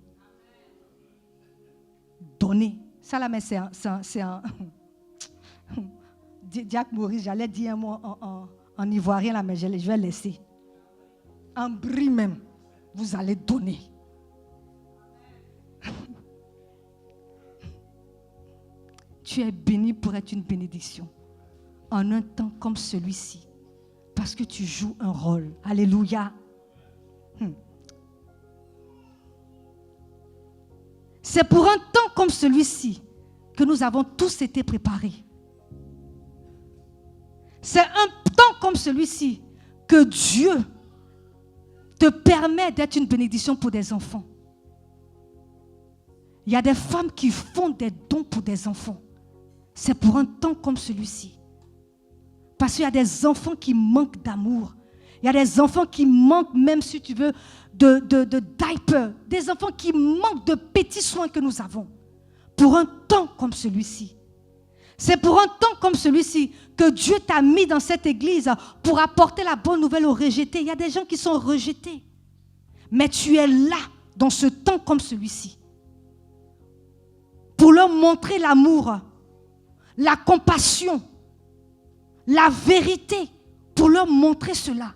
Donner. Ça là, mais c'est un Diacre Maurice, j'allais dire un mot en ivoirien là, mais je vais laisser. En brie même, vous allez donner. Tu es béni pour être une bénédiction en un temps comme celui-ci. Parce que tu joues un rôle. Alléluia. C'est pour un temps comme celui-ci que nous avons tous été préparés. C'est un temps comme celui-ci que Dieu te permet d'être une bénédiction pour des enfants. Il y a des femmes qui font des dons pour des enfants. C'est pour un temps comme celui-ci. Parce qu'il y a des enfants qui manquent d'amour. Il y a des enfants qui manquent même, si tu veux, de diapers. Des enfants qui manquent de petits soins que nous avons. Pour un temps comme celui-ci. C'est pour un temps comme celui-ci que Dieu t'a mis dans cette église pour apporter la bonne nouvelle aux rejetés. Il y a des gens qui sont rejetés. Mais tu es là, dans ce temps comme celui-ci, pour leur montrer l'amour, la compassion, la vérité, pour leur montrer cela.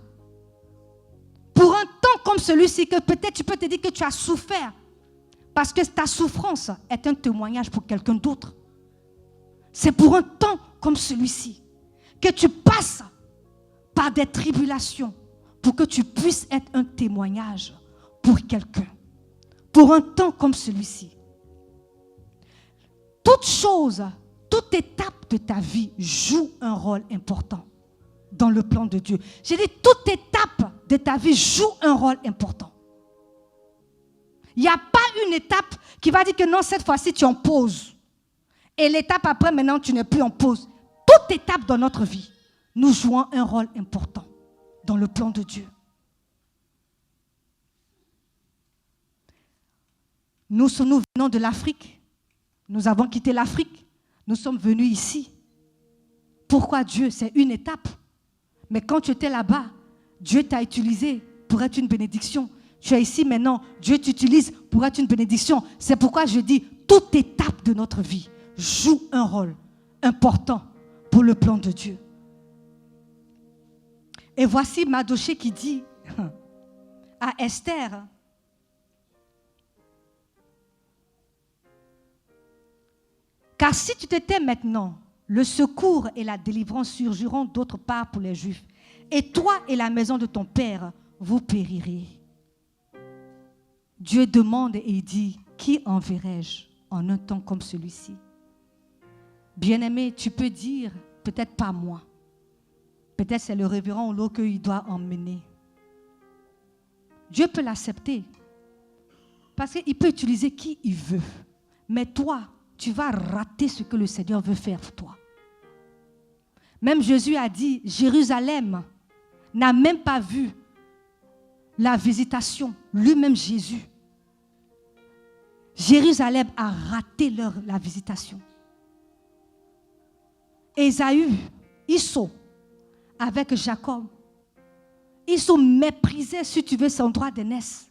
Pour un temps comme celui-ci, que peut-être tu peux te dire que tu as souffert, parce que ta souffrance est un témoignage pour quelqu'un d'autre. C'est pour un temps comme celui-ci que tu passes par des tribulations pour que tu puisses être un témoignage pour quelqu'un. Pour un temps comme celui-ci. toute chose, toute étape de ta vie joue un rôle important dans le plan de Dieu. J'ai dit, toute étape de ta vie joue un rôle important. Il n'y a pas une étape qui va dire que non, cette fois-ci, tu es en pause. Et l'étape après, maintenant, tu n'es plus en pause. Toute étape dans notre vie, nous jouons un rôle important dans le plan de Dieu. Nous venons de l'Afrique. Nous avons quitté l'Afrique. Nous sommes venus ici. Pourquoi Dieu? C'est une étape. Mais quand tu étais là-bas, Dieu t'a utilisé pour être une bénédiction. Tu es ici maintenant, Dieu t'utilise pour être une bénédiction. C'est pourquoi je dis, toute étape de notre vie joue un rôle important pour le plan de Dieu. Et voici Mardochée qui dit à Esther, car si tu t'étais maintenant, le secours et la délivrance surgiront d'autre part pour les Juifs. Et toi et la maison de ton père, vous périrez. Dieu demande et il dit, qui enverrai-je en un temps comme celui-ci? Bien-aimé, tu peux dire, peut-être pas moi. Peut-être c'est le révérend ou l'autre qu'il doit emmener. Dieu peut l'accepter. Parce qu'il peut utiliser qui il veut. Mais toi, tu vas rater ce que le Seigneur veut faire pour toi. Même Jésus a dit, Jérusalem n'a même pas vu la visitation. Lui-même Jésus. Jérusalem a raté la visitation. Ésaü, Isso, avec Jacob, ils ont méprisé, si tu veux, son droit d'aînesse.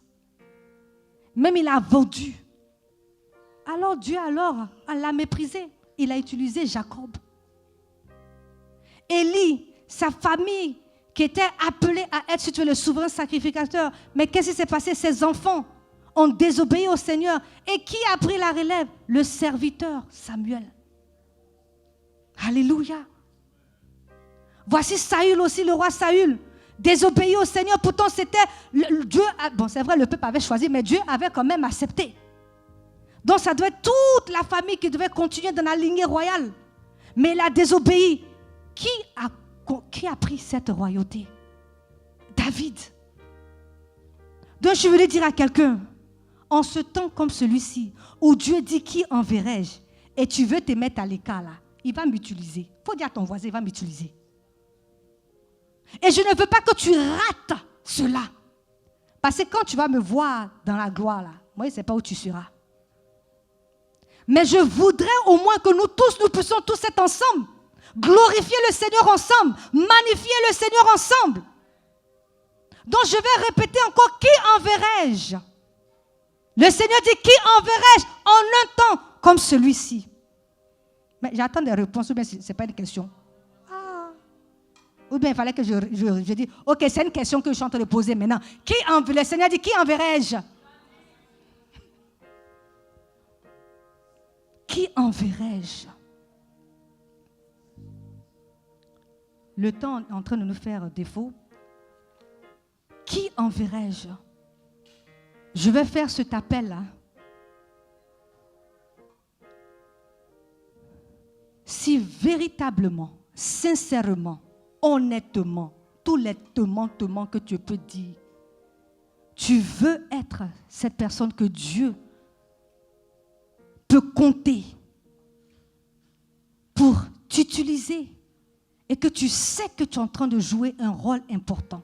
Même il a vendu. Alors Dieu l'a méprisé. Il a utilisé Jacob. Élie, sa famille, qui était appelée à être, si tu veux, le souverain sacrificateur. Mais qu'est-ce qui s'est passé? Ses enfants ont désobéi au Seigneur. Et qui a pris la relève? Le serviteur Samuel. Alléluia. Voici Saül aussi, le roi Saül, désobéi au Seigneur. Pourtant, c'était Dieu. Bon, c'est vrai, le peuple avait choisi, mais Dieu avait quand même accepté. Donc, ça doit être toute la famille qui devait continuer dans la lignée royale. Mais il a désobéi. Qui a pris cette royauté? David. Donc, je voulais dire à quelqu'un, en ce temps comme celui-ci, où Dieu dit qui enverrai-je, et tu veux te mettre à l'écart là, il va m'utiliser. Il faut dire à ton voisin, il va m'utiliser. Et je ne veux pas que tu rates cela. Parce que quand tu vas me voir dans la gloire là, moi je ne sais pas où tu seras. Mais je voudrais au moins que nous tous, nous puissions tous être ensemble. Glorifier le Seigneur ensemble. Magnifier le Seigneur ensemble. Donc je vais répéter encore, qui enverrai-je? Le Seigneur dit, qui enverrai-je en un temps comme celui-ci? Mais j'attends des réponses, ou bien ce n'est pas une question. Ou bien il fallait que je dise, ok, c'est une question que je suis en train de poser maintenant. Le Seigneur dit, qui enverrai-je? Qui enverrai-je? Le temps est en train de nous faire défaut. Qui enverrai-je? Je vais faire cet appel-là. Si véritablement, sincèrement, honnêtement, tout l'étonnement que tu peux dire, tu veux être cette personne que Dieu peut compter pour t'utiliser et que tu sais que tu es en train de jouer un rôle important.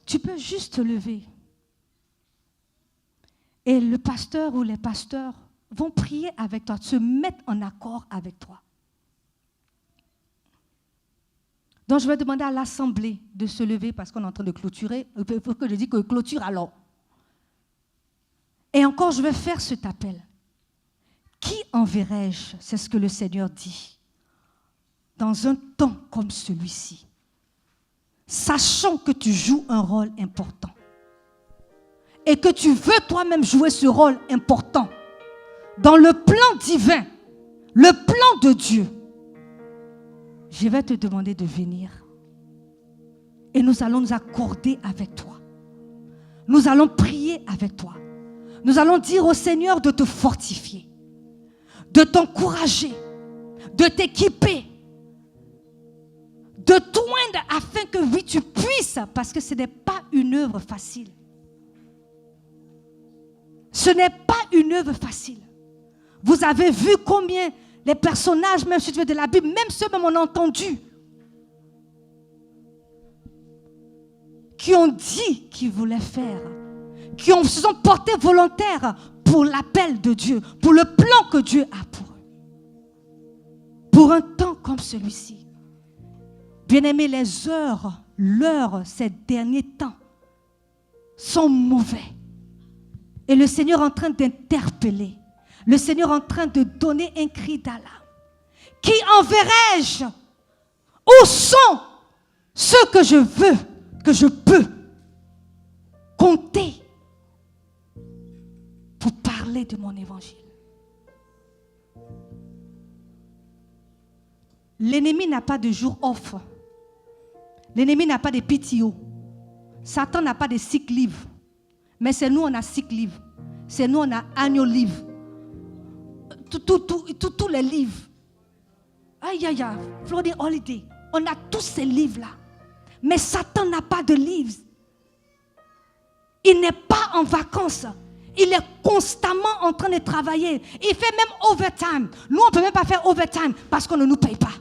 Tu peux juste te lever et le pasteur ou les pasteurs vont prier avec toi, se mettre en accord avec toi. Donc je vais demander à l'assemblée de se lever parce qu'on est en train de clôturer. Il faut que je dise que clôture alors. Et encore, je vais faire cet appel. Qui enverrai-je? C'est ce que le Seigneur dit. Dans un temps comme celui-ci. Sachant que tu joues un rôle important. Et que tu veux toi-même jouer ce rôle important. Dans le plan divin. Le plan de Dieu. Je vais te demander de venir. Et nous allons nous accorder avec toi. Nous allons prier avec toi. Nous allons dire au Seigneur de te fortifier, de t'encourager, de t'équiper, de t'oindre afin que oui, tu puisses, parce que ce n'est pas une œuvre facile. Ce n'est pas une œuvre facile. Vous avez vu combien les personnages, même si tu veux de la Bible, même ceux même on a entendu, qui ont dit qu'ils voulaient faire, qui se sont portés volontaires pour l'appel de Dieu, pour le plan que Dieu a pour eux. Pour un temps comme celui-ci. Bien-aimés, les heures, l'heure, ces derniers temps sont mauvais. Et le Seigneur est en train d'interpeller. Le Seigneur est en train de donner un cri d'alarme. Qui enverrai-je? Où sont ceux que je veux, que je peux compter pour parler de mon évangile? L'ennemi n'a pas de jour off. L'ennemi n'a pas de PTO. Satan n'a pas de sick leave. Mais c'est nous, on a sick leave. C'est nous, on a annual leave. Tous les livres. Aïe, aïe, aïe. Floating Holiday. On a tous ces livres-là. Mais Satan n'a pas de livres. Il n'est pas en vacances. Il est constamment en train de travailler. Il fait même overtime. Nous, on ne peut même pas faire overtime parce qu'on ne nous paye pas.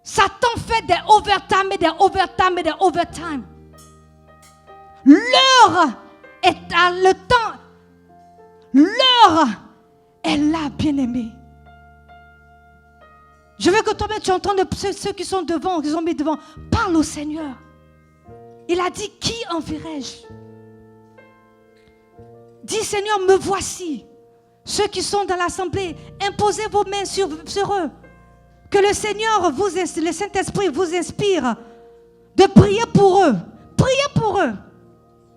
Satan fait des overtime et des overtime et des overtime. L'heure est à le temps. L'heure est là, bien-aimé. Je veux que toi-même tu entends ceux qui sont devant, qui sont mis devant. Parle au Seigneur. Il a dit, qui enverrai-je? Dis, Seigneur, me voici. Ceux qui sont dans l'assemblée, imposez vos mains sur eux. Que le Seigneur, le Saint-Esprit vous inspire de prier pour eux. Priez pour eux.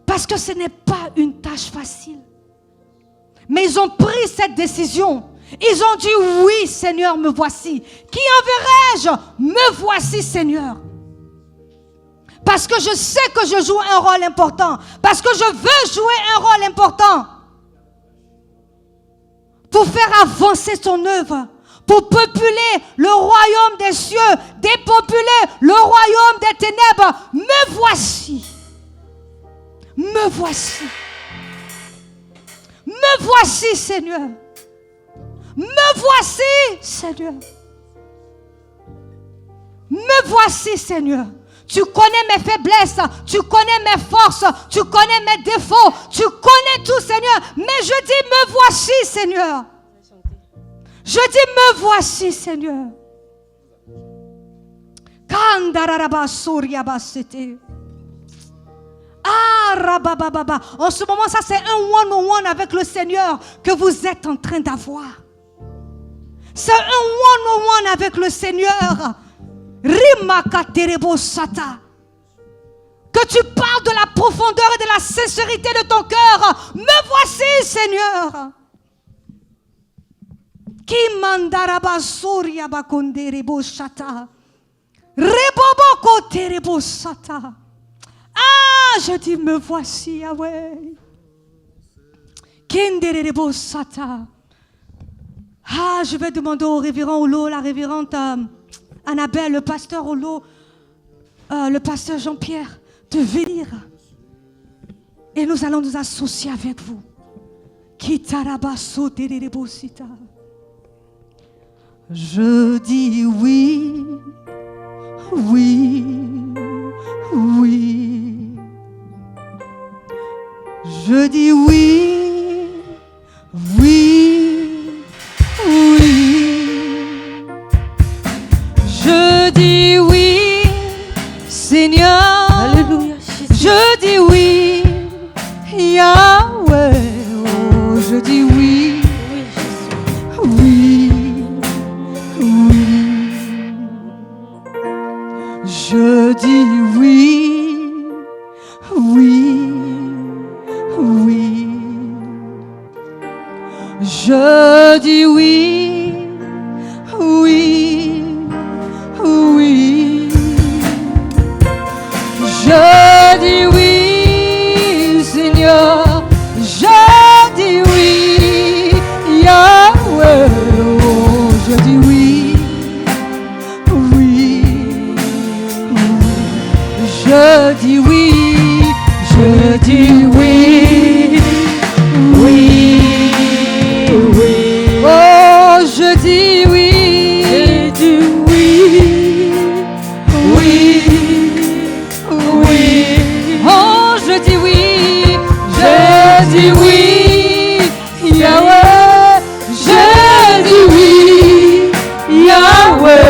Parce que ce n'est pas une tâche facile. Mais ils ont pris cette décision. Ils ont dit, oui, Seigneur, me voici. Qui enverrai-je? Me voici, Seigneur. Parce que je sais que je joue un rôle important. Parce que je veux jouer un rôle important. Pour faire avancer son œuvre. Pour populer le royaume des cieux. Dépopuler le royaume des ténèbres. Me voici. Me voici. Me voici, Seigneur. Me voici, Seigneur. Me voici, Seigneur. Tu connais mes faiblesses, tu connais mes forces, tu connais mes défauts, tu connais tout, Seigneur. Mais je dis, me voici, Seigneur. Je dis, me voici, Seigneur. Ah, rabababa. En ce moment, ça c'est un one-on-one avec le Seigneur que vous êtes en train d'avoir. C'est un one-on-one avec le Seigneur. Rimakaterebosata. Que tu parles de la profondeur et de la sincérité de ton cœur. Me voici, Seigneur. Kimandarabasuria bakonderebosata. Rebobokoterebosata. Ah, je dis, me voici, Yahweh. Kenderebosata. Ah, je vais demander au révérend Olo, la révérende Annabelle, le pasteur Olo, le pasteur Jean-Pierre, de venir. Et nous allons nous associer avec vous. Je dis oui, oui, oui. Je dis oui, oui, oui. Je dis oui, Seigneur. Alléluia. Je dis oui, Yahweh. Oh, je dis oui, oui, oui. Je dis oui, oui, oui. Je dis oui, oui, oui. Je dis oui, Seigneur. Je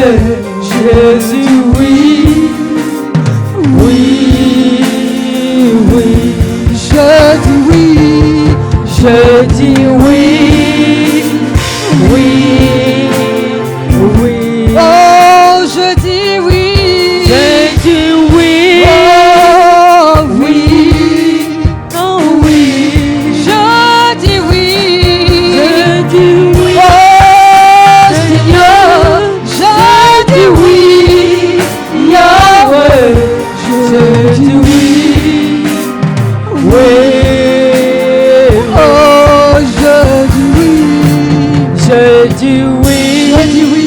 Yahweh, je dis oui, oui, oui. Je dis oui, je dis oui, oui, oui. Oh, je dis oui. Je dis oui, Oh, oui, oh oui. je dis oui. Je dis oui, Oh, Seigneur, je dis oui. Yahweh, je dis oui, oui, Oh, je dis oui. je dis oui, Je dis oui.